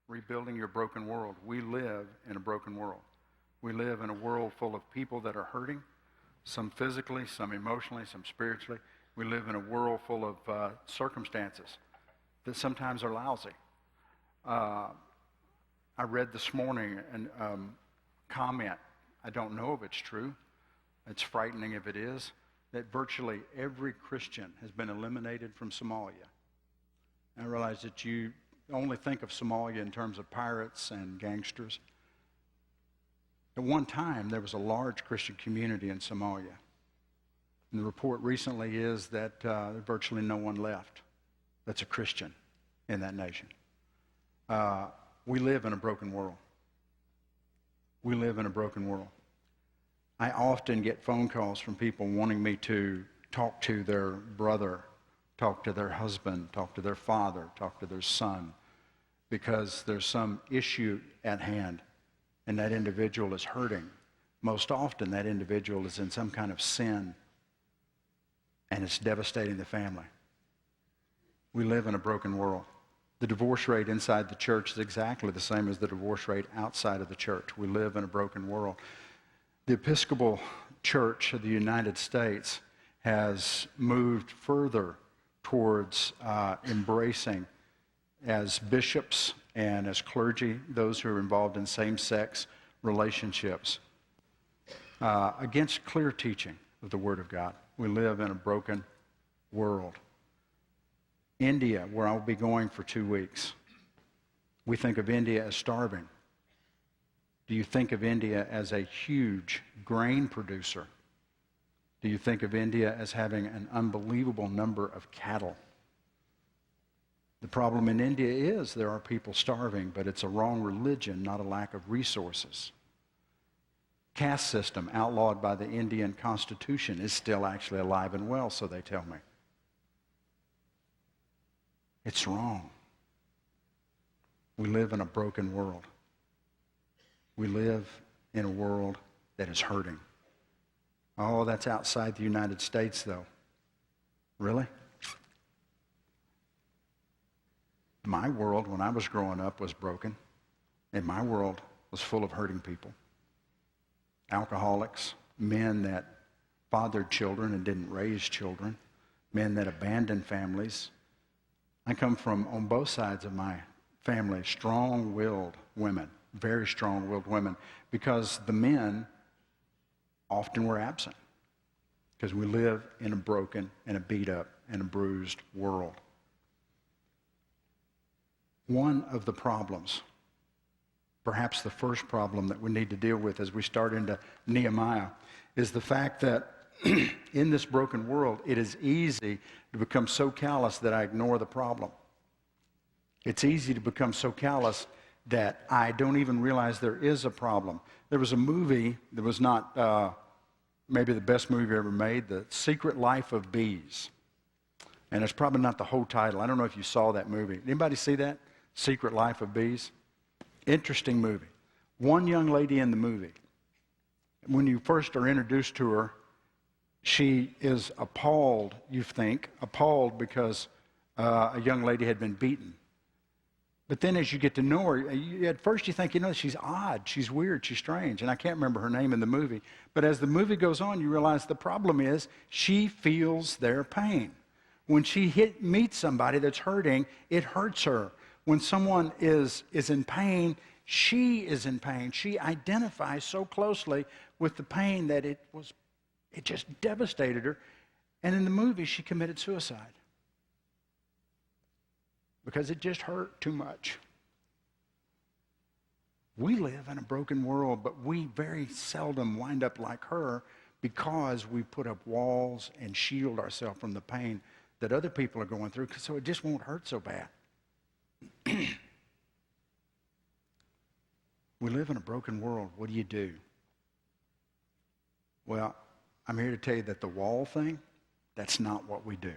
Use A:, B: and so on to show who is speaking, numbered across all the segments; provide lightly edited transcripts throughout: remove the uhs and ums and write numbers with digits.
A: rebuilding your broken world. We live in a broken world. We live in a world full of people that are hurting, some physically, some emotionally, some spiritually. We live in a world full of circumstances that sometimes are lousy. I read this morning a comment, I don't know if it's true, it's frightening if it is, that virtually every Christian has been eliminated from Somalia. I realize that you only think of Somalia in terms of pirates and gangsters. At one time, there was a large Christian community in Somalia. And the report recently is that virtually no one left that's a Christian in that nation. We live in a broken world. We live in a broken world. I often get phone calls from people wanting me to talk to their brother, talk to their husband, talk to their father, talk to their son, because there's some issue at hand and that individual is hurting. Most often that individual is in some kind of sin and it's devastating the family. We live in a broken world. The divorce rate inside the church is exactly the same as the divorce rate outside of the church. We live in a broken world. The Episcopal Church of the United States has moved further towards embracing, as bishops and as clergy, those who are involved in same-sex relationships, against clear teaching of the Word of God. We live in a broken world. India, where I'll be going for 2 weeks, we think of India as starving. Do you think of India as a huge grain producer? Do you think of India as having an unbelievable number of cattle? The problem in India is there are people starving, but it's a wrong religion, not a lack of resources. Caste system outlawed by the Indian Constitution is still actually alive and well, so they tell me. It's wrong. We live in a broken world. We live in a world that is hurting. Oh, that's outside the United States, though. Really? My world, when I was growing up, was broken, and my world was full of hurting people. Alcoholics, men that fathered children and didn't raise children, men that abandoned families. I come from, on both sides of my family, strong-willed women, very strong-willed women, because the men often were absent, because we live in a broken and a beat-up and a bruised world. One of the problems, perhaps the first problem that we need to deal with as we start into Nehemiah, is the fact that in this broken world, it is easy to become so callous that I ignore the problem. It's easy to become so callous that I don't even realize there is a problem. There was a movie that was not maybe the best movie ever made, The Secret Life of Bees. And it's probably not the whole title. I don't know if you saw that movie. Anybody see that? Secret Life of Bees? Interesting movie. One young lady in the movie, when you first are introduced to her, she is appalled, you think, appalled because a young lady had been beaten. But then as you get to know her, at first you think, she's odd, she's weird, she's strange. And I can't remember her name in the movie. But as the movie goes on, you realize the problem is she feels their pain. When she meets somebody that's hurting, it hurts her. When someone is in pain, she is in pain. She identifies so closely with the pain that it just devastated her. And in the movie, she committed suicide because it just hurt too much. We live in a broken world, but we very seldom wind up like her because we put up walls and shield ourselves from the pain that other people are going through, so it just won't hurt so bad. We live in a broken world. What do? Well, I'm here to tell you that the wall thing, that's not what we do.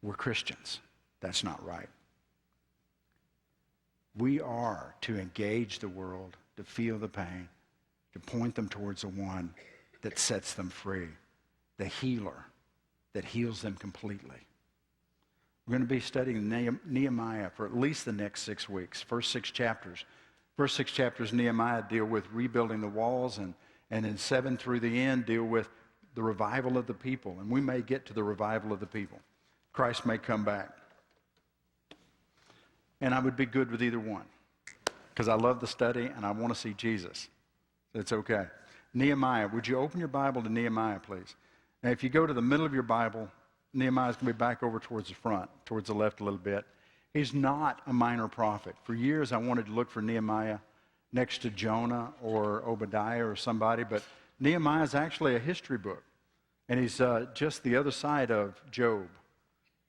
A: We're Christians. That's not right. We are to engage the world, to feel the pain, to point them towards the one that sets them free, the healer that heals them completely. We're going to be studying Nehemiah for at least the next 6 weeks, first 6 chapters. First 6 chapters of Nehemiah deal with rebuilding the walls, and in 7 through the end deal with the revival of the people. And we may get to the revival of the people. Christ may come back. And I would be good with either one because I love the study and I want to see Jesus. It's okay. Nehemiah, would you open your Bible to Nehemiah, please? Now, if you go to the middle of your Bible, Nehemiah's going to be back over towards the front, towards the left a little bit. He's not a minor prophet. For years, I wanted to look for Nehemiah next to Jonah or Obadiah or somebody, but Nehemiah is actually a history book, and he's just the other side of Job.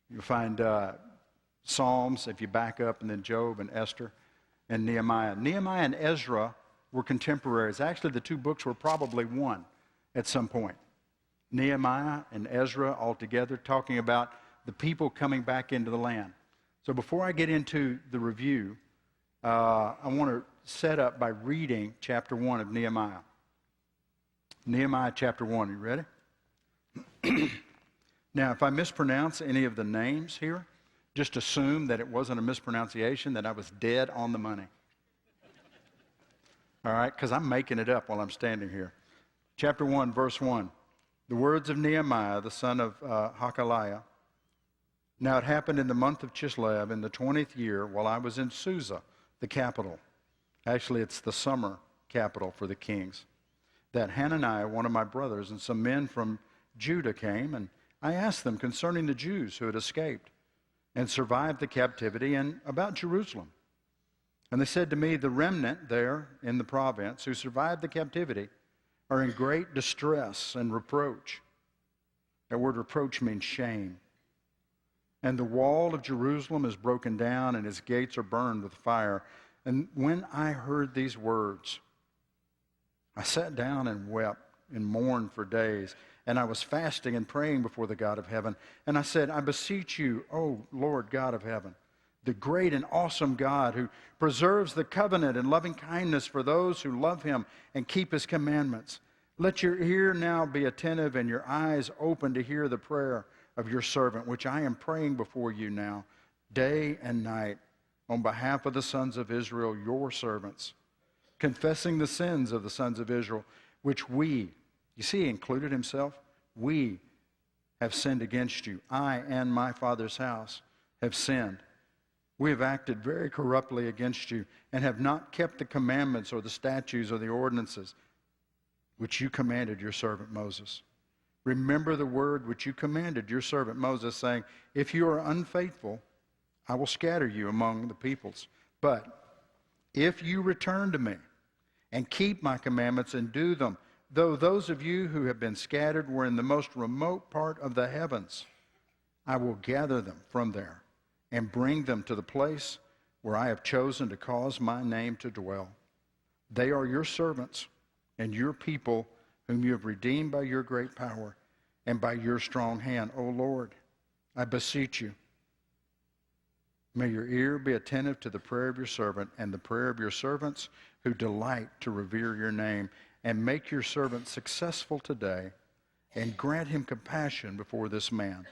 A: You'll find Psalms, if you back up, and then Job and Esther and Nehemiah. Nehemiah and Ezra were contemporaries. Actually, the two books were probably one at some point. Nehemiah and Ezra all together talking about the people coming back into the land. So before I get into the review, I want to set up by reading chapter 1 of Nehemiah. Nehemiah chapter 1, are you ready? Now, if I mispronounce any of the names here, just assume that it wasn't a mispronunciation, that I was dead on the money. All right, because I'm making it up while I'm standing here. Chapter 1, verse 1. The words of Nehemiah, the son of Hakaliah. Now it happened in the month of Chislev in the 20th year while I was in Susa, the capital. Actually, it's the summer capital for the kings. That Hananiah, one of my brothers, and some men from Judah came, and I asked them concerning the Jews who had escaped and survived the captivity and about Jerusalem. And they said to me, the remnant there in the province who survived the captivity are in great distress and reproach. That word reproach means shame. And the wall of Jerusalem is broken down, and its gates are burned with fire. And when I heard these words, I sat down and wept and mourned for days. And I was fasting and praying before the God of heaven. And I said, I beseech you, O Lord God of heaven, the great and awesome God who preserves the covenant and loving kindness for those who love him and keep his commandments. Let your ear now be attentive and your eyes open to hear the prayer of your servant, which I am praying before you now, day and night, on behalf of the sons of Israel, your servants, confessing the sins of the sons of Israel, which we, you see, he included himself, we have sinned against you. I and my father's house have sinned. We have acted very corruptly against you and have not kept the commandments or the statutes or the ordinances which you commanded your servant Moses. Remember the word which you commanded your servant Moses, saying, if you are unfaithful, I will scatter you among the peoples. But if you return to me and keep my commandments and do them, though those of you who have been scattered were in the most remote part of the heavens, I will gather them from there and bring them to the place where I have chosen to cause my name to dwell. They are your servants and your people whom you have redeemed by your great power and by your strong hand. O Lord, I beseech you, may your ear be attentive to the prayer of your servant and the prayer of your servants who delight to revere your name, and make your servant successful today, and grant him compassion before this man.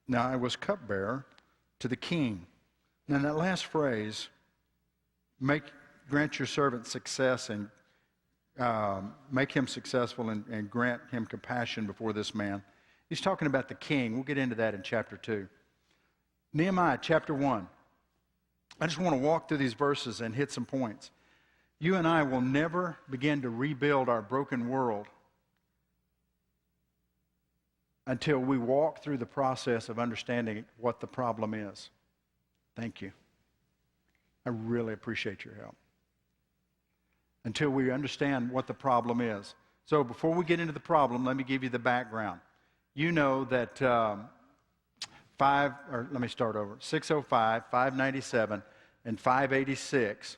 A: Now I was cupbearer to the king. Now that last phrase, grant your servant success and make him successful and grant him compassion before this man. He's talking about the king. We'll get into that in chapter 2. Nehemiah chapter 1. I just want to walk through these verses and hit some points. You and I will never begin to rebuild our broken world until we walk through the process of understanding what the problem is. Thank you. I really appreciate your help. Until we understand what the problem is. So before we get into the problem, let me give you the background. You know that 605, 597, and 586,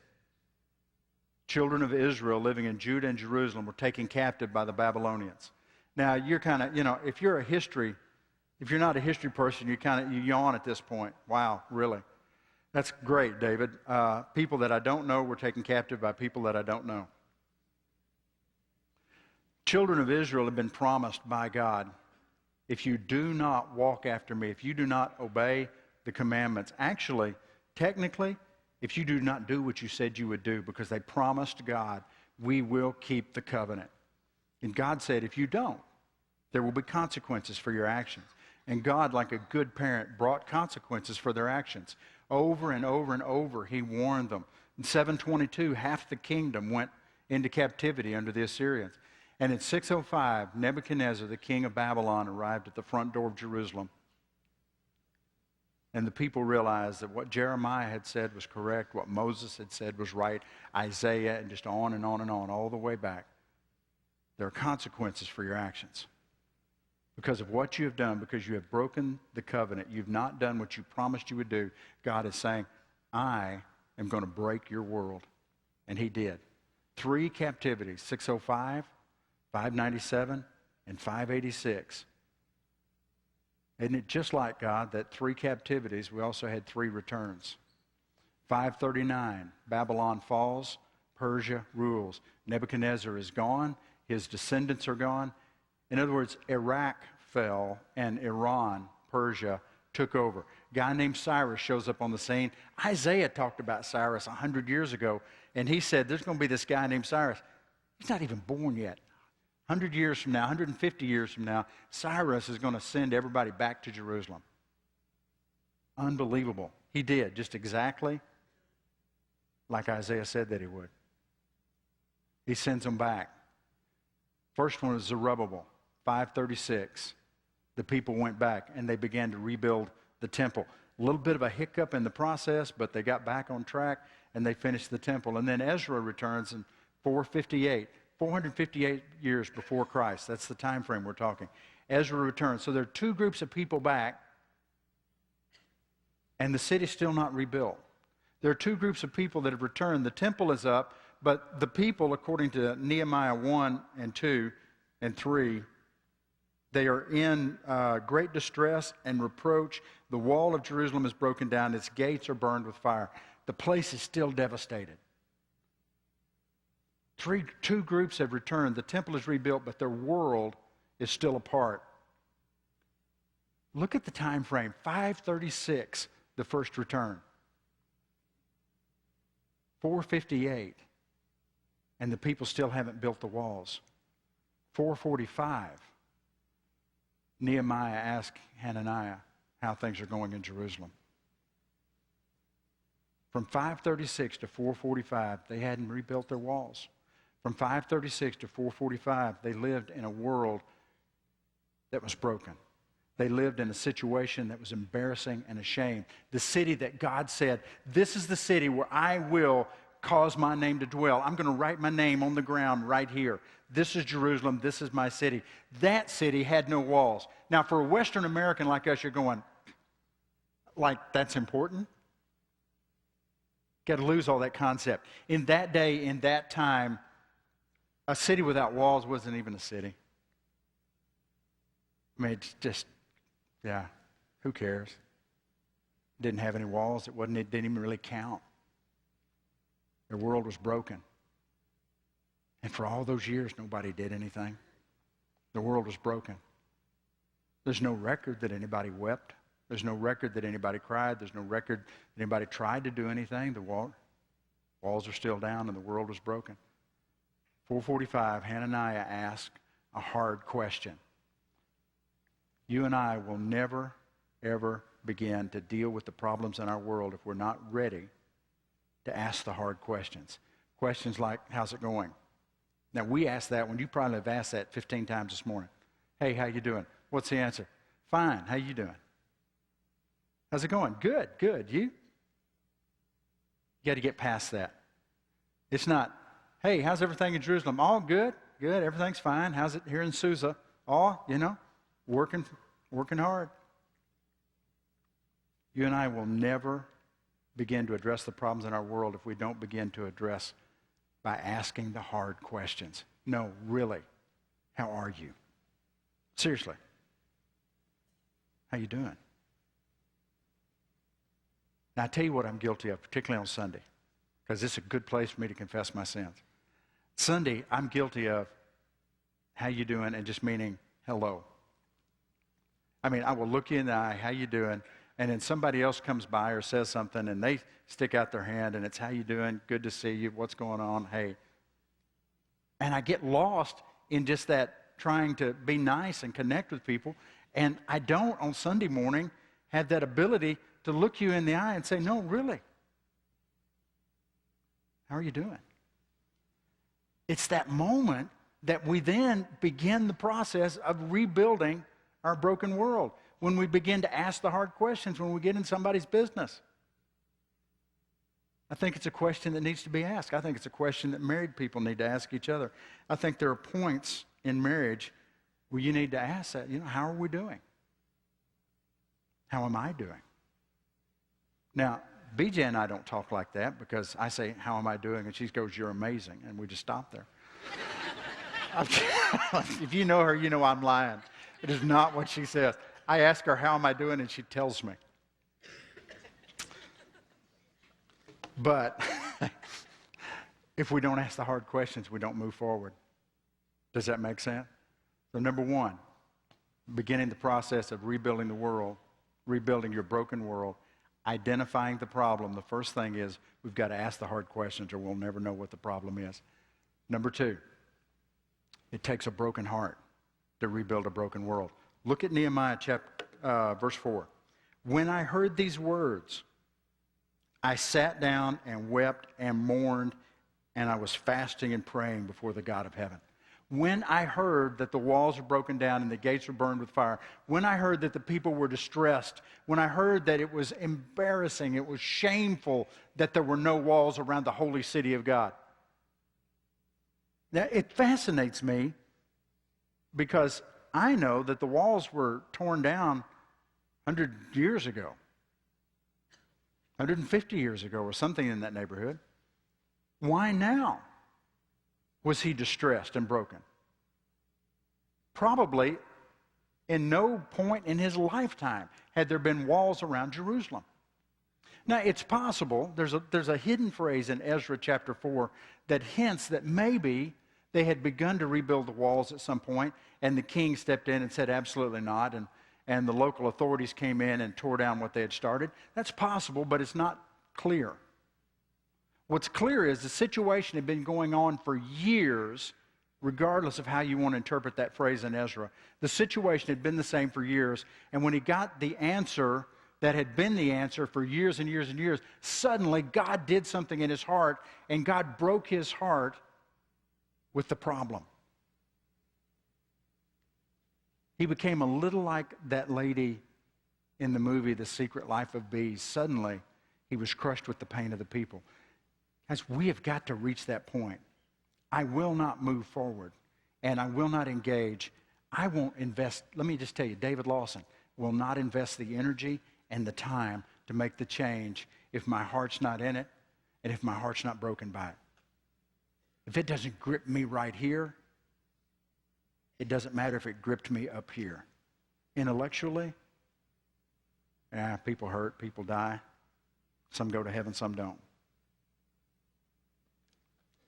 A: children of Israel living in Judah and Jerusalem were taken captive by the Babylonians. Now, you're kind of, if you're not a history person, you yawn at this point. Wow, really? That's great, David. People that I don't know were taken captive by people that I don't know. Children of Israel have been promised by God, if you do not walk after me, if you do not obey the commandments. Actually, technically, if you do not do what you said you would do, because they promised God, we will keep the covenant. And God said, if you don't, there will be consequences for your actions. And God, like a good parent, brought consequences for their actions. Over and over and over, he warned them. In 722, half the kingdom went into captivity under the Assyrians. And in 605, Nebuchadnezzar, the king of Babylon, arrived at the front door of Jerusalem. And the people realized that what Jeremiah had said was correct, what Moses had said was right, Isaiah, and just on and on and on, all the way back. There are consequences for your actions. Because of what you have done, because you have broken the covenant, you've not done what you promised you would do, God is saying, I am going to break your world. And he did. 3 captivities, 605, 597, and 586. Isn't it just like God that 3 captivities, we also had 3 returns? 539, Babylon falls, Persia rules. Nebuchadnezzar is gone, his descendants are gone. In other words, Iraq fell and Iran, Persia, took over. A guy named Cyrus shows up on the scene. Isaiah talked about Cyrus 100 years ago, and he said, there's going to be this guy named Cyrus. He's not even born yet. 100 years from now, 150 years from now, Cyrus is going to send everybody back to Jerusalem. Unbelievable. He did, just exactly like Isaiah said that he would. He sends them back. First one was Zerubbabel, 536. The people went back and they began to rebuild the temple. A little bit of a hiccup in the process, but they got back on track and they finished the temple. And then Ezra returns in 458, 458 years before Christ. That's the time frame we're talking. Ezra returns. So there are 2 groups of people back, and the city's still not rebuilt. There are 2 groups of people that have returned. The temple is up, but the people, according to Nehemiah 1 and 2 and 3, they are in great distress and reproach. The wall of Jerusalem is broken down. Its gates are burned with fire. The place is still devastated. 2 groups have returned. The temple is rebuilt, but their world is still apart. Look at the time frame. 536, the first return. 458, and the people still haven't built the walls. 445, Nehemiah asked Hananiah how things are going in Jerusalem. From 536 to 445, they hadn't rebuilt their walls. From 536 to 445, they lived in a world that was broken. They lived in a situation that was embarrassing and a shame. The city that God said, this is the city where I will cause my name to dwell. I'm going to write my name on the ground right here. This is Jerusalem. This is my city. That city had no walls. Now, for a Western American like us, you're going, like, that's important? Got to lose all that concept. In that day, in that time, a city without walls wasn't even a city. I mean, it's just, yeah, who cares? It didn't have any walls. It didn't even really count. Their world was broken. And for all those years, nobody did anything. The world was broken. There's no record that anybody wept. There's no record that anybody cried. There's no record that anybody tried to do anything. The walls are still down and the world was broken. 445, Hananiah asked a hard question. You and I will never, ever begin to deal with the problems in our world if we're not ready to ask the hard questions. Questions like, how's it going? Now, we asked that one. You probably have asked that 15 times this morning. Hey, how you doing? What's the answer? Fine. How you doing? How's it going? Good, good. You got to get past that. It's not, hey, how's everything in Jerusalem? All good, good. Everything's fine. How's it here in Susa? All, working hard. You and I will never begin to address the problems in our world if we don't begin to address by asking the hard questions. No, really, how are you? Seriously, how you doing? Now, I tell you what I'm guilty of, particularly on Sunday, because it's a good place for me to confess my sins. Sunday, I'm guilty of how you doing and just meaning hello. I mean, I will look you in the eye, how you doing? and then somebody else comes by or says something, and they stick out their hand, and it's, how you doing? Good to see you. What's going on? Hey. And I get lost in just that trying to be nice and connect with people, and I don't, on Sunday morning, have that ability to look you in the eye and say, no, really. How are you doing? It's that moment that we then begin the process of rebuilding our broken world. When we begin to ask the hard questions, when we get in somebody's business. I think it's a question that needs to be asked. I think it's a question that married people need to ask each other. I think there are points in marriage where you need to ask that, how are we doing? How am I doing? Now, BJ and I don't talk like that because I say, how am I doing? And she goes, you're amazing. And we just stop there. If you know her, you know I'm lying. It is not what she says. I ask her, how am I doing? And she tells me. But if we don't ask the hard questions, we don't move forward. Does that make sense? So number one, beginning the process of rebuilding the world, rebuilding your broken world, identifying the problem. The first thing is we've got to ask the hard questions or we'll never know what the problem is. Number two, it takes a broken heart to rebuild a broken world. Look at Nehemiah verse 4. When I heard these words, I sat down and wept and mourned, and I was fasting and praying before the God of heaven. When I heard that the walls were broken down and the gates were burned with fire, when I heard that the people were distressed, when I heard that it was embarrassing, it was shameful that there were no walls around the holy city of God. Now, it fascinates me because I know that the walls were torn down 100 years ago, 150 years ago, or something in that neighborhood. Why now was he distressed and broken? Probably in no point in his lifetime had there been walls around Jerusalem. Now, it's possible, there's a hidden phrase in Ezra chapter 4 that hints that maybe they had begun to rebuild the walls at some point, and the king stepped in and said absolutely not, and the local authorities came in and tore down what they had started. That's possible, but it's not clear. What's clear is the situation had been going on for years, regardless of how you want to interpret that phrase in Ezra. The situation had been the same for years, and when he got the answer that had been the answer for years and years and years, suddenly God did something in his heart, and God broke his heart with the problem. He became a little like that lady in the movie The Secret Life of Bees. Suddenly, he was crushed with the pain of the people. Guys, we have got to reach that point. I will not move forward, and I will not engage. I won't invest. Let me just tell you, David Lawson will not invest the energy and the time to make the change if my heart's not in it and if my heart's not broken by it. If it doesn't grip me right here, it doesn't matter if it gripped me up here. Intellectually, people hurt, people die. Some go to heaven, some don't.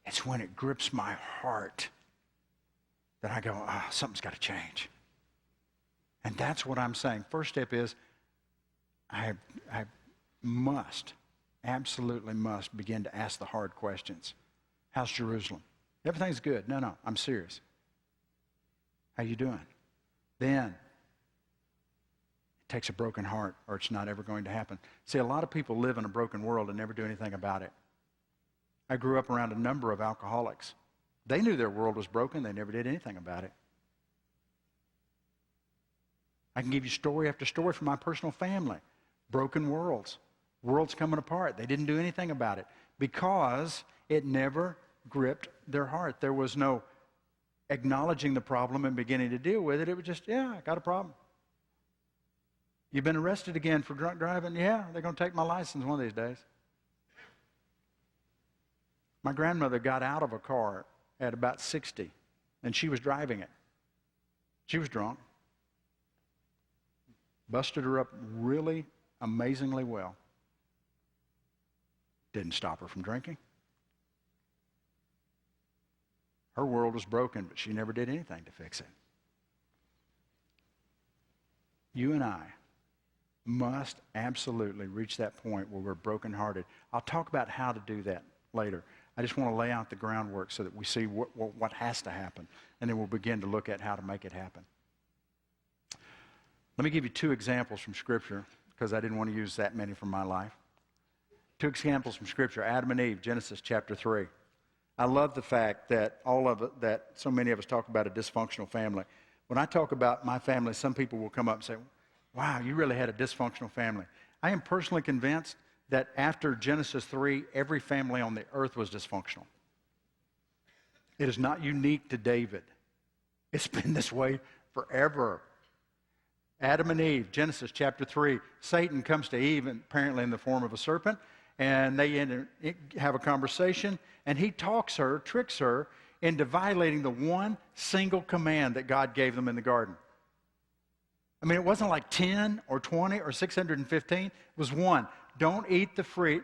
A: It's when it grips my heart that I go, something's got to change. And that's what I'm saying. First step is I must, absolutely must begin to ask the hard questions. How's Jerusalem? Everything's good. No, I'm serious. How you doing? Then, it takes a broken heart or it's not ever going to happen. See, a lot of people live in a broken world and never do anything about it. I grew up around a number of alcoholics. They knew their world was broken. They never did anything about it. I can give you story after story from my personal family. Broken worlds. Worlds coming apart. They didn't do anything about it because it never gripped their heart. There was no acknowledging the problem and beginning to deal with it. It was just, I got a problem. You've been arrested again for drunk driving? Yeah, they're going to take my license one of these days. My grandmother got out of a car at about 60, and she was driving it. She was drunk. Busted her up really amazingly well. Didn't stop her from drinking. Her world was broken, but she never did anything to fix it. You and I must absolutely reach that point where we're brokenhearted. I'll talk about how to do that later. I just want to lay out the groundwork so that we see what has to happen, and then we'll begin to look at how to make it happen. Let me give you two examples from Scripture, because I didn't want to use that many from my life. Two examples from Scripture, Adam and Eve, Genesis chapter 3. I love the fact that that so many of us talk about a dysfunctional family. When I talk about my family, some people will come up and say, wow, you really had a dysfunctional family. I am personally convinced that after Genesis 3, every family on the earth was dysfunctional. It is not unique to David. It's been this way forever. Adam and Eve, Genesis chapter 3, Satan comes to Eve, apparently in the form of a serpent, and they have a conversation, and he tricks her into violating the one single command that God gave them in the garden. I mean, it wasn't like 10 or 20 or 615. It was one. Don't eat the fruit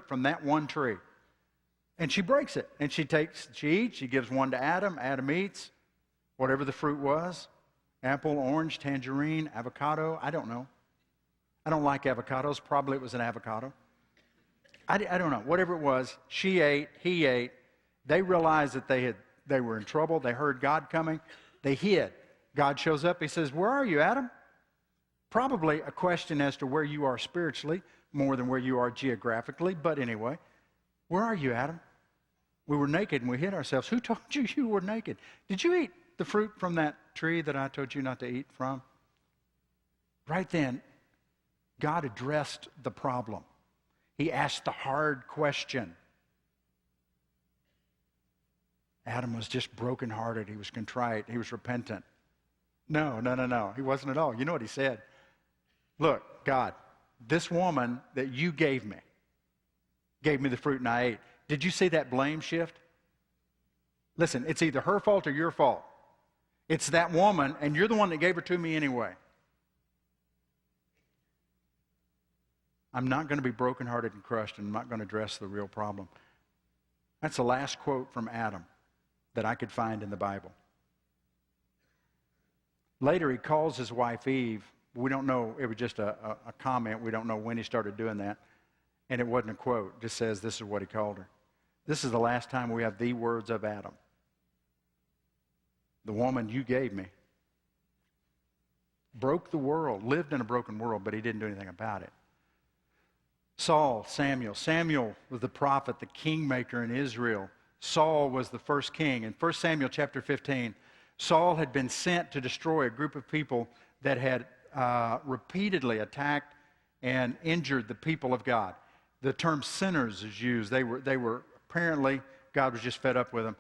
A: from that one tree. And she breaks it. And she eats, she gives one to Adam. Adam eats whatever the fruit was. Apple, orange, tangerine, avocado. I don't know. I don't like avocados. Probably it was an avocado. I don't know. Whatever it was, she ate, he ate. They realized that they were in trouble. They heard God coming. They hid. God shows up. He says, where are you, Adam? Probably a question as to where you are spiritually more than where you are geographically. But anyway, where are you, Adam? We were naked and we hid ourselves. Who told you you were naked? Did you eat the fruit from that tree that I told you not to eat from? Right then, God addressed the problem. He asked the hard question. Adam was just brokenhearted. He was contrite. He was repentant. No. He wasn't at all. You know what he said? Look, God, this woman that you gave me the fruit and I ate. Did you see that blame shift? Listen, it's either her fault or your fault. It's that woman, and you're the one that gave her to me anyway. I'm not going to be brokenhearted and crushed, and I'm not going to address the real problem. That's the last quote from Adam that I could find in the Bible. Later, he calls his wife Eve. We don't know. It was just a comment. We don't know when he started doing that. And it wasn't a quote. It just says this is what he called her. This is the last time we have the words of Adam. The woman you gave me. Broke the world. Lived in a broken world, but he didn't do anything about it. Samuel. Samuel was the prophet, the kingmaker in Israel. Saul was the first king. In 1 Samuel chapter 15, Saul had been sent to destroy a group of people that had repeatedly attacked and injured the people of God. The term sinners is used. They were apparently, God was just fed up with them.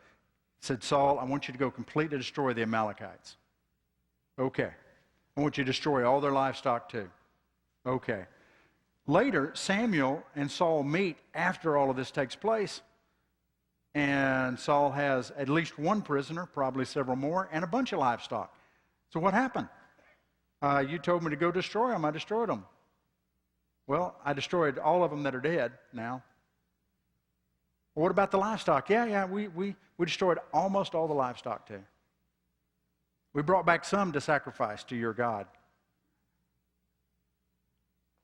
A: Said, Saul, I want you to go completely destroy the Amalekites. Okay. I want you to destroy all their livestock too. Okay. Later, Samuel and Saul meet after all of this takes place. And Saul has at least one prisoner, probably several more, and a bunch of livestock. So what happened? You told me to go destroy them. I destroyed them. Well, I destroyed all of them that are dead now. Well, what about the livestock? Yeah, we destroyed almost all the livestock too. We brought back some to sacrifice to your God.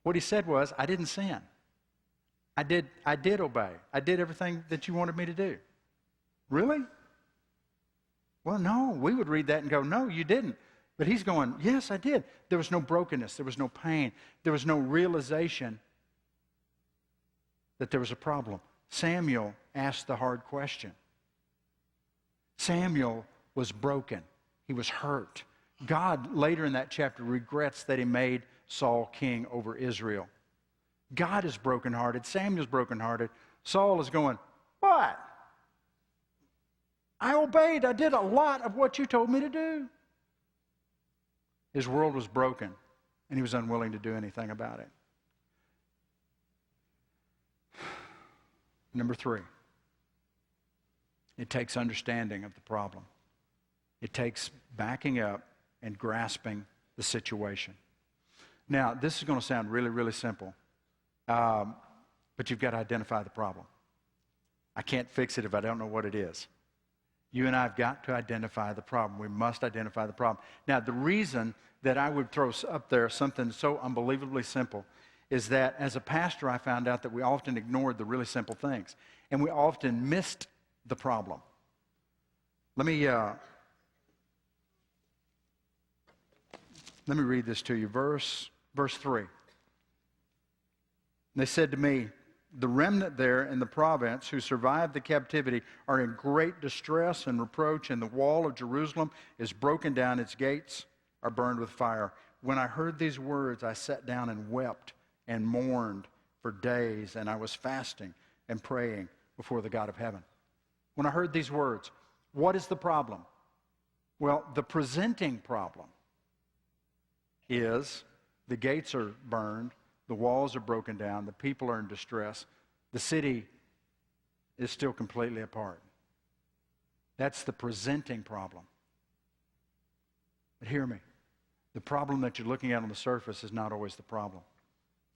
A: What he said was, I didn't sin. I did obey. I did everything that you wanted me to do. Really? Well, no, we would read that and go, no, you didn't. But he's going, yes, I did. There was no brokenness. There was no pain. There was no realization that there was a problem. Samuel asked the hard question. Samuel was broken. He was hurt. God, later in that chapter, regrets that he made Saul king over Israel. God is brokenhearted. Samuel's brokenhearted. Saul is going, what? I obeyed. I did a lot of what you told me to do. His world was broken, and he was unwilling to do anything about it. Number 3, it takes understanding of the problem. It takes backing up and grasping the situation. Now, this is going to sound really, really simple, but you've got to identify the problem. I can't fix it if I don't know what it is. You and I have got to identify the problem. We must identify the problem. Now, the reason that I would throw up there, something so unbelievably simple, is that as a pastor, I found out that we often ignored the really simple things, and we often missed the problem. Let me read this to you. Verse 3. They said to me, the remnant there in the province who survived the captivity are in great distress and reproach, and the wall of Jerusalem is broken down, its gates are burned with fire. When I heard these words, I sat down and wept and mourned for days, and I was fasting and praying before the God of heaven. When I heard these words, what is the problem? Well, the presenting problem is the gates are burned, the walls are broken down, the people are in distress, the city is still completely apart. That's the presenting problem. But hear me, the problem that you're looking at on the surface is not always the problem.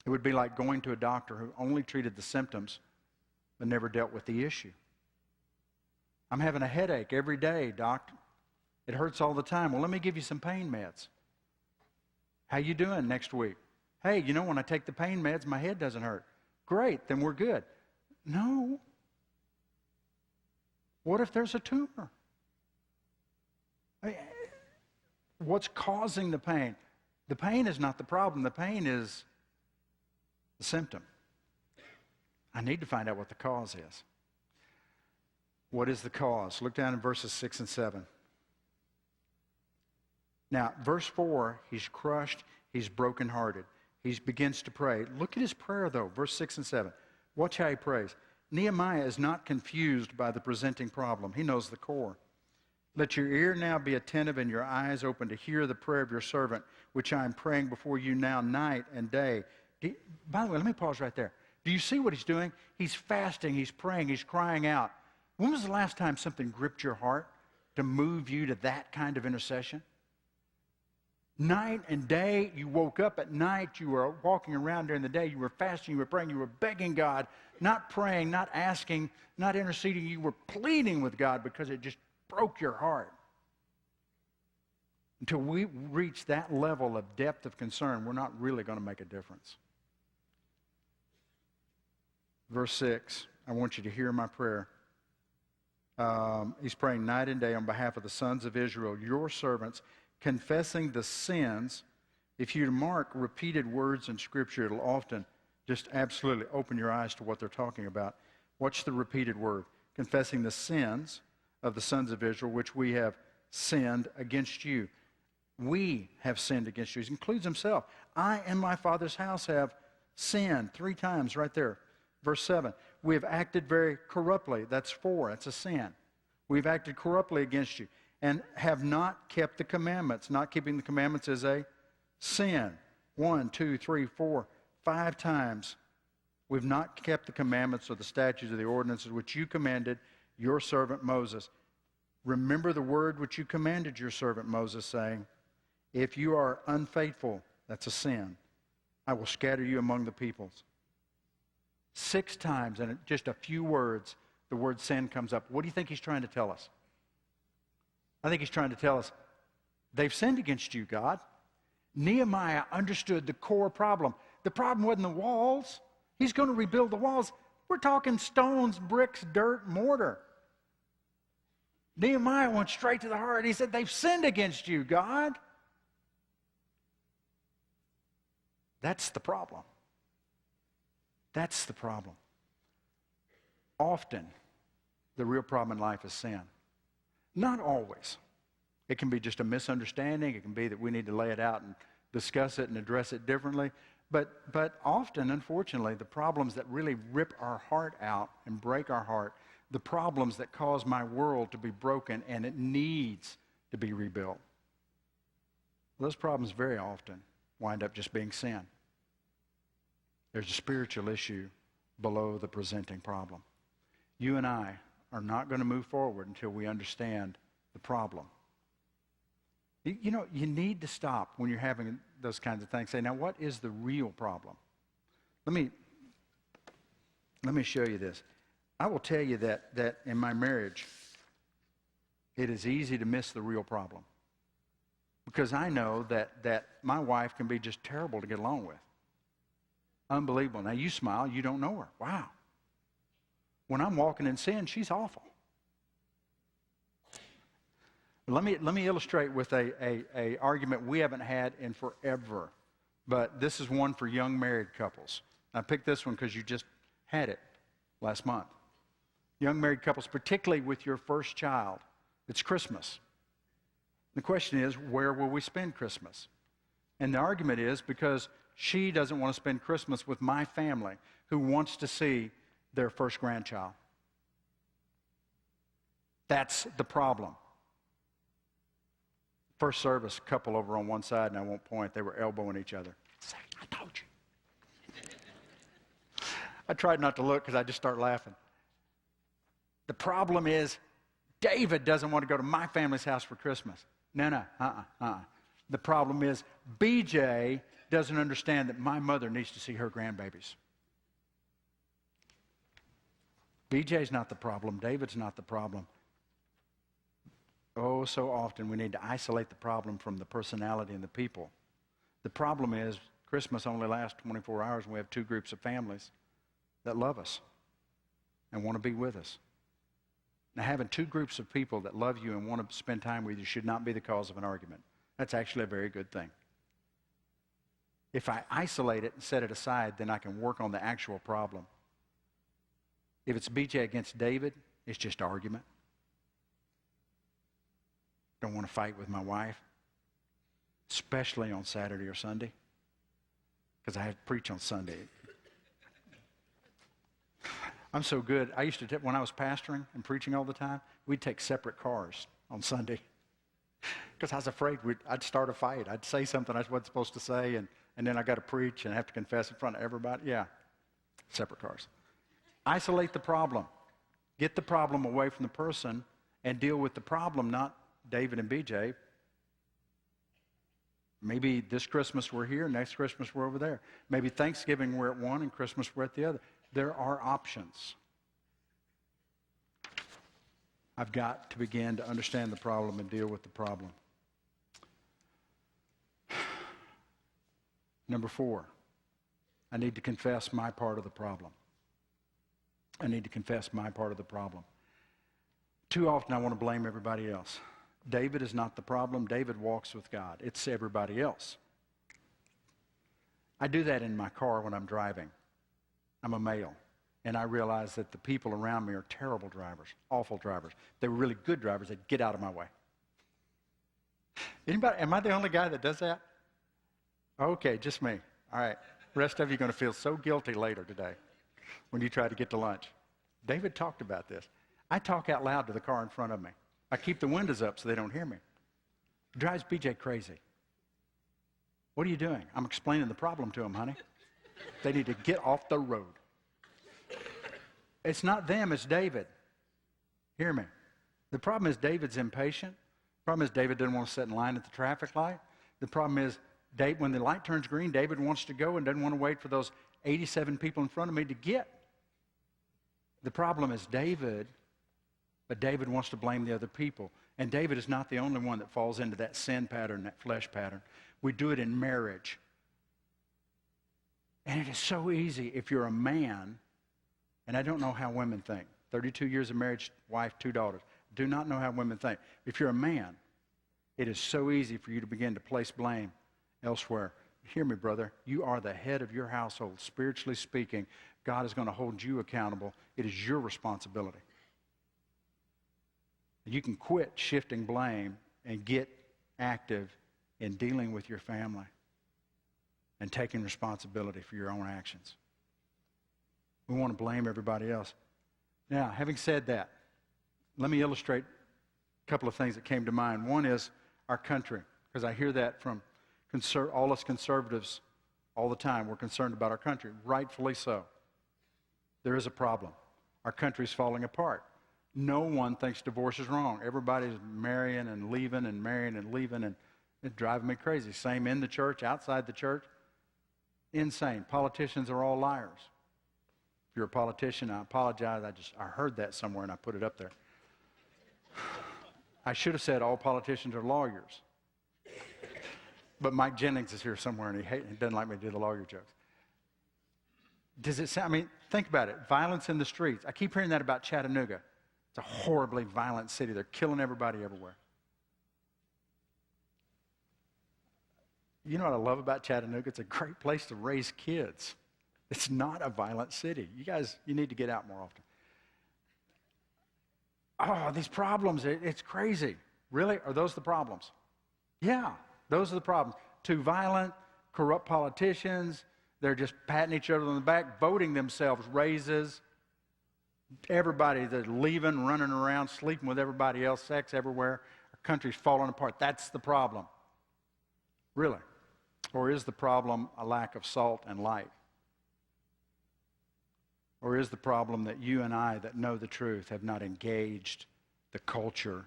A: It would be like going to a doctor who only treated the symptoms but never dealt with the issue. I'm having a headache every day, doc. It hurts all the time. Well, let me give you some pain meds. How you doing next week? Hey, you know, when I take the pain meds, my head doesn't hurt. Great, then we're good. No. What if there's a tumor? What's causing the pain? The pain is not the problem. The pain is the symptom. I need to find out what the cause is. What is the cause? Look down in verses 6 and 7. Now, verse 4, he's crushed, he's brokenhearted. He begins to pray. Look at his prayer, though, verse 6 and 7. Watch how he prays. Nehemiah is not confused by the presenting problem. He knows the core. Let your ear now be attentive and your eyes open to hear the prayer of your servant, which I am praying before you now night and day. By the way, let me pause right there. Do you see what he's doing? He's fasting, he's praying, he's crying out. When was the last time something gripped your heart to move you to that kind of intercession? Night and day, you woke up at night, you were walking around during the day, you were fasting, you were praying, you were begging God, not praying, not asking, not interceding, you were pleading with God because it just broke your heart. Until we reach that level of depth of concern, we're not really going to make a difference. Verse 6, I want you to hear my prayer. He's praying night and day on behalf of the sons of Israel, your servants, confessing the sins. If you mark repeated words in Scripture, it'll often just absolutely open your eyes to what they're talking about. Watch the repeated word. Confessing the sins of the sons of Israel, which we have sinned against you. We have sinned against you. He includes himself. I and my father's house have sinned. 3 times right there. Verse 7. We have acted very corruptly. That's 4. That's a sin. We've acted corruptly against you and have not kept the commandments. Not keeping the commandments is a sin. 1, 2, 3, 4, 5 times. We've not kept the commandments or the statutes or the ordinances which you commanded your servant Moses. Remember the word which you commanded your servant Moses, saying, if you are unfaithful, that's a sin, I will scatter you among the peoples. 6 times in just a few words, the word sin comes up. What do you think he's trying to tell us? I think he's trying to tell us, they've sinned against you, God. Nehemiah understood the core problem. The problem wasn't the walls. He's going to rebuild the walls. We're talking stones, bricks, dirt, mortar. Nehemiah went straight to the heart. He said, they've sinned against you, God. That's the problem. That's the problem. Often, the real problem in life is sin. Not always. It can be just a misunderstanding. It can be that we need to lay it out and discuss it and address it differently. But often, unfortunately, the problems that really rip our heart out and break our heart, the problems that cause my world to be broken and it needs to be rebuilt, those problems very often wind up just being sin. There's a spiritual issue below the presenting problem. You and I are not going to move forward until we understand the problem. You know, you need to stop when you're having those kinds of things. Say, now what is the real problem? Let me show you this. I will tell you that in my marriage, it is easy to miss the real problem. because I know that my wife can be just terrible to get along with. Unbelievable. Now, you smile, you don't know her. Wow. When I'm walking in sin, she's awful. Let me illustrate with a argument we haven't had in forever, but this is one for young married couples. I picked this one because you just had it last month. Young married couples, particularly with your first child, it's Christmas. The question is, where will we spend Christmas? And the argument is because she doesn't want to spend Christmas with my family who wants to see their first grandchild. That's the problem. First service, couple over on one side, and I won't point, they were elbowing each other. Say, I told you. I tried not to look because I just start laughing. The problem is, David doesn't want to go to my family's house for Christmas. No. The problem is, BJ doesn't understand that my mother needs to see her grandbabies. BJ's not the problem. David's not the problem. Oh, so often we need to isolate the problem from the personality and the people. The problem is Christmas only lasts 24 hours and we have two groups of families that love us and want to be with us. Now, having two groups of people that love you and want to spend time with you should not be the cause of an argument. That's actually a very good thing. If I isolate it and set it aside, then I can work on the actual problem. If it's BJ against David, it's just argument. Don't want to fight with my wife, especially on Saturday or Sunday, because I have to preach on Sunday. I'm so good. I used to, when I was pastoring and preaching all the time, we'd take separate cars on Sunday because I was afraid I'd start a fight. I'd say something I wasn't supposed to say, and then I got to preach and have to confess in front of everybody. Yeah, separate cars. Isolate the problem. Get the problem away from the person and deal with the problem, not David and BJ. Maybe this Christmas we're here, next Christmas we're over there. Maybe Thanksgiving we're at one and Christmas we're at the other. There are options. I've got to begin to understand the problem and deal with the problem. Number 4, I need to confess my part of the problem. I need to confess my part of the problem. Too often I want to blame everybody else. David is not the problem. David walks with God. It's everybody else. I do that in my car when I'm driving. I'm a male, and I realize that the people around me are terrible drivers, awful drivers. They were really good drivers. They'd get out of my way. Anybody? Am I the only guy that does that? Okay, just me. All right. The rest of you are going to feel so guilty later today when you try to get to lunch. David talked about this. I talk out loud to the car in front of me. I keep the windows up so they don't hear me. It drives BJ crazy. What are you doing? I'm explaining the problem to them, honey. They need to get off the road. It's not them, it's David. Hear me. The problem is David's impatient. The problem is David doesn't want to sit in line at the traffic light. The problem is when the light turns green, David wants to go and doesn't want to wait for those 87 people in front of me to get. The problem is David, but David wants to blame the other people. And David is not the only one that falls into that sin pattern, that flesh pattern. We do it in marriage. And it is so easy if you're a man, and I don't know how women think. 32 years of marriage, wife, 2 daughters. Do not know how women think. If you're a man, it is so easy for you to begin to place blame elsewhere. Hear me, brother. You are the head of your household. Spiritually speaking, God is going to hold you accountable. It is your responsibility. You can quit shifting blame and get active in dealing with your family and taking responsibility for your own actions. We want to blame everybody else. Now, having said that, let me illustrate a couple of things that came to mind. One is our country, because I hear that from all us conservatives all the time. We're concerned about our country, rightfully so. There is a problem. Our country's falling apart. No one thinks divorce is wrong. Everybody's marrying and leaving and marrying and leaving, and it's driving me crazy. Same in the church, outside the church. Insane. Politicians are all liars. If you're a politician, I apologize. I heard that somewhere and I put it up there. I should have said all politicians are lawyers. But Mike Jennings is here somewhere, and he doesn't like me to do the lawyer jokes. Does it sound, I mean, think about it. Violence in the streets. I keep hearing that about Chattanooga. It's a horribly violent city. They're killing everybody everywhere. You know what I love about Chattanooga? It's a great place to raise kids. It's not a violent city. You need to get out more often. Oh, these problems, it's crazy. Really? Are those the problems? Yeah, those are the problems. Too violent, corrupt politicians. They're just patting each other on the back, voting themselves raises. Everybody that's leaving, running around, sleeping with everybody else, sex everywhere. Our country's falling apart. That's the problem. Really? Or is the problem a lack of salt and light? Or is the problem that you and I that know the truth have not engaged the culture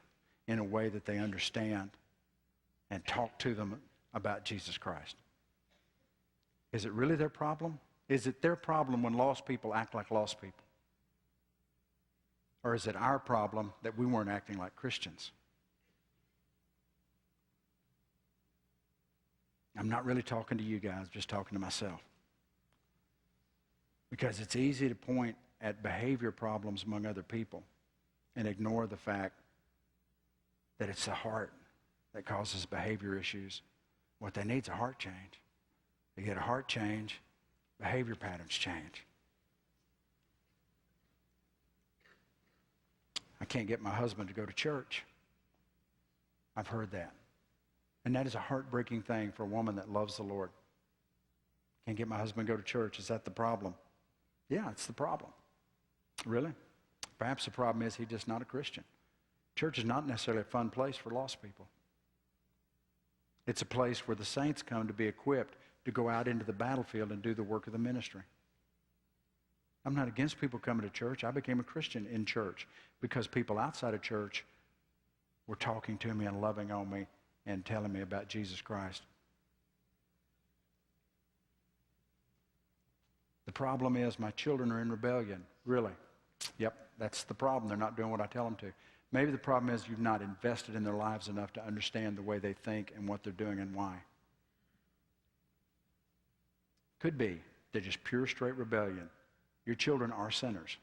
A: in a way that they understand and talk to them about Jesus Christ? Is it really their problem? Is it their problem when lost people act like lost people? Or is it our problem that we weren't acting like Christians? I'm not really talking to you guys, just talking to myself. Because it's easy to point at behavior problems among other people and ignore the fact that it's the heart that causes behavior issues. What they need is a heart change. They get a heart change, behavior patterns change. I can't get my husband to go to church. I've heard that. And that is a heartbreaking thing for a woman that loves the Lord. Can't get my husband to go to church. Is that the problem? Yeah, it's the problem. Really? Perhaps the problem is he's just not a Christian. Church is not necessarily a fun place for lost people. It's a place where the saints come to be equipped to go out into the battlefield and do the work of the ministry. I'm not against people coming to church. I became a Christian in church because people outside of church were talking to me and loving on me and telling me about Jesus Christ. The problem is my children are in rebellion. Really? Yep, that's the problem. They're not doing what I tell them to. Maybe the problem is you've not invested in their lives enough to understand the way they think and what they're doing and why. Could be they're just pure, straight rebellion. Your children are sinners.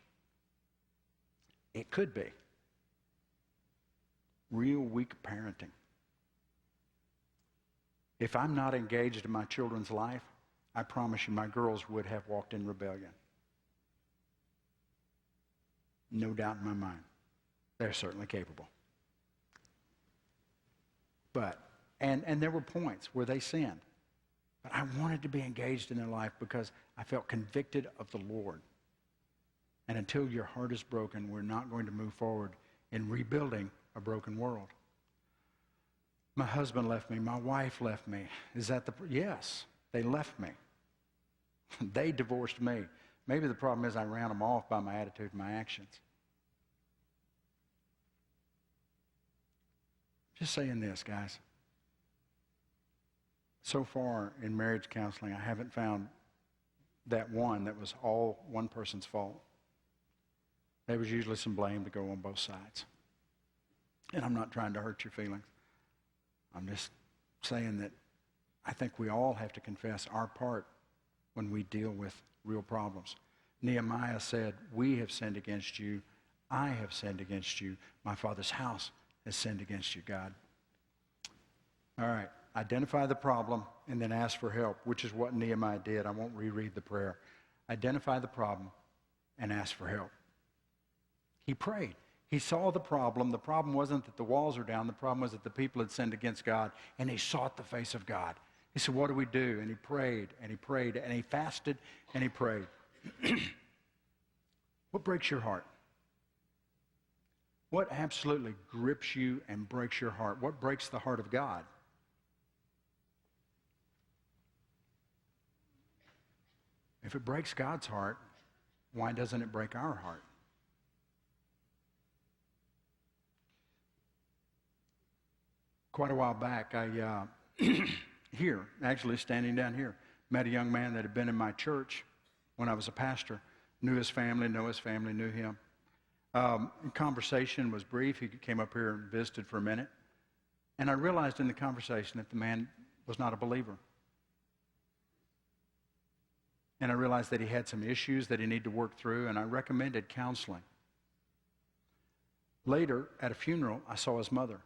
A: It could be real weak parenting. If I'm not engaged in my children's life, I promise you my girls would have walked in rebellion. No doubt in my mind. They're certainly capable. But, and there were points where they sinned. But I wanted to be engaged in their life because I felt convicted of the Lord. And until your heart is broken, we're not going to move forward in rebuilding a broken world. My husband left me. My wife left me. Is that yes, they left me. They divorced me. Maybe the problem is I ran them off by my attitude and my actions. Just saying this, guys. So far in marriage counseling, I haven't found that one that was all one person's fault. There was usually some blame to go on both sides. And I'm not trying to hurt your feelings. I'm just saying that I think we all have to confess our part when we deal with real problems. Nehemiah said, "We have sinned against you. I have sinned against you. My father's house has sinned against you, God." All right. Identify the problem and then ask for help, which is what Nehemiah did. I won't reread the prayer. Identify the problem and ask for help. He prayed. He saw the problem. The problem wasn't that the walls were down. The problem was that the people had sinned against God, and he sought the face of God. He said, what do we do? And he prayed, and he prayed, and he fasted, and he prayed. What breaks your heart? What absolutely grips you and breaks your heart? What breaks the heart of God? If it breaks God's heart, why doesn't it break our heart? Quite a while back, I, here, actually standing down here, met a young man that had been in my church when I was a pastor, knew his family, knew him. Conversation was brief. He came up here and visited for a minute. And I realized in the conversation that the man was not a believer. And I realized that he had some issues that he needed to work through, and I recommended counseling. Later, at a funeral, I saw his mother.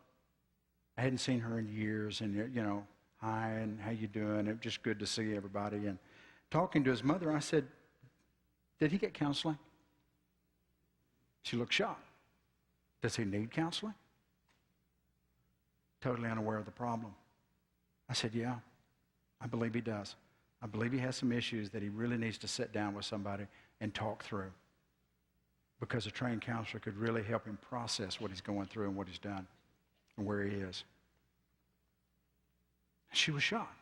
A: I hadn't seen her in years, and, hi, and how you doing? It was just good to see everybody. And talking to his mother, I said, did he get counseling? She looked shocked. Does he need counseling? Totally unaware of the problem. I said, yeah, I believe he does. I believe he has some issues that he really needs to sit down with somebody and talk through, because a trained counselor could really help him process what he's going through and what he's done and where he is. She was shocked.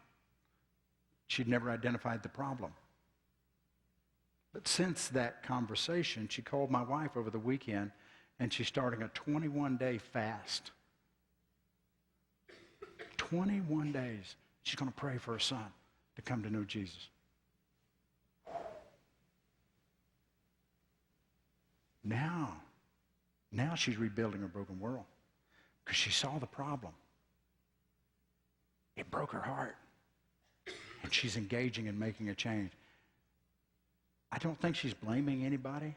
A: She'd never identified the problem. But since that conversation, she called my wife over the weekend, and she's starting a 21-day fast. 21 days. She's going to pray for her son to come to know Jesus. Now she's rebuilding her broken world because she saw the problem. It broke her heart. And she's engaging in making a change. I don't think she's blaming anybody.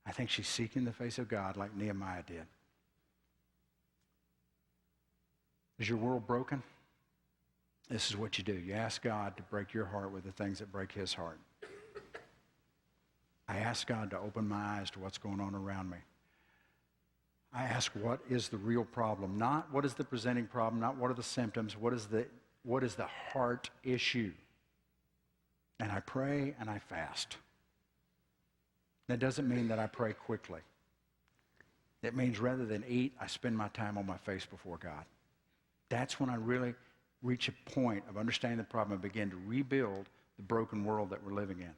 A: I think she's seeking the face of God like Nehemiah did. Is your world broken? This is what you do. You ask God to break your heart with the things that break his heart. I ask God to open my eyes to what's going on around me. I ask, what is the real problem? Not what is the presenting problem, not what are the symptoms, what is the heart issue? And I pray and I fast. That doesn't mean that I pray quickly. It means rather than eat, I spend my time on my face before God. That's when I really reach a point of understanding the problem and begin to rebuild the broken world that we're living in.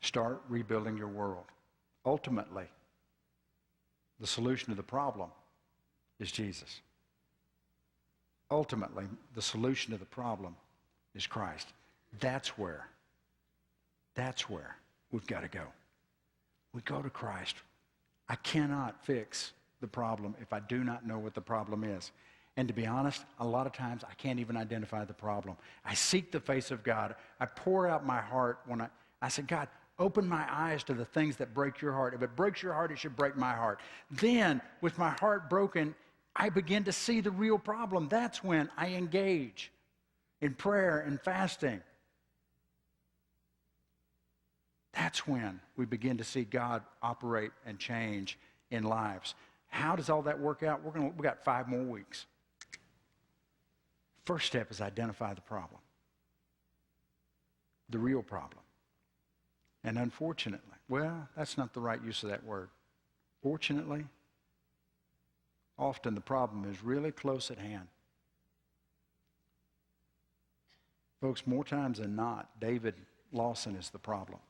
A: Start rebuilding your world. Ultimately, the solution to the problem is Jesus. Ultimately, the solution to the problem is Christ. That's where we've got to go. We go to Christ. I cannot fix the problem if I do not know what the problem is. And to be honest, a lot of times I can't even identify the problem. I seek the face of God. I pour out my heart when I say, God, open my eyes to the things that break your heart. If it breaks your heart, it should break my heart. Then, with my heart broken, I begin to see the real problem. That's when I engage in prayer and fasting. That's when we begin to see God operate and change in lives. How does all that work out? We got 5 more weeks. First step is identify the problem, the real problem. And unfortunately, well, that's not the right use of that word. Fortunately, often the problem is really close at hand. Folks, more times than not, David Lawson is the problem.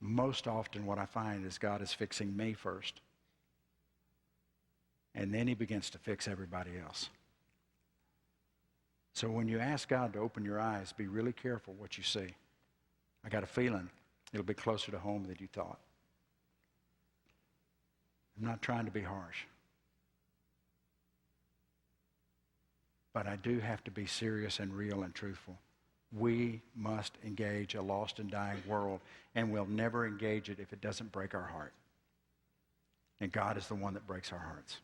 A: Most often what I find is God is fixing me first. And then he begins to fix everybody else. So when you ask God to open your eyes, be really careful what you see. I got a feeling it'll be closer to home than you thought. I'm not trying to be harsh. But I do have to be serious and real and truthful. We must engage a lost and dying world, and we'll never engage it if it doesn't break our heart. And God is the one that breaks our hearts.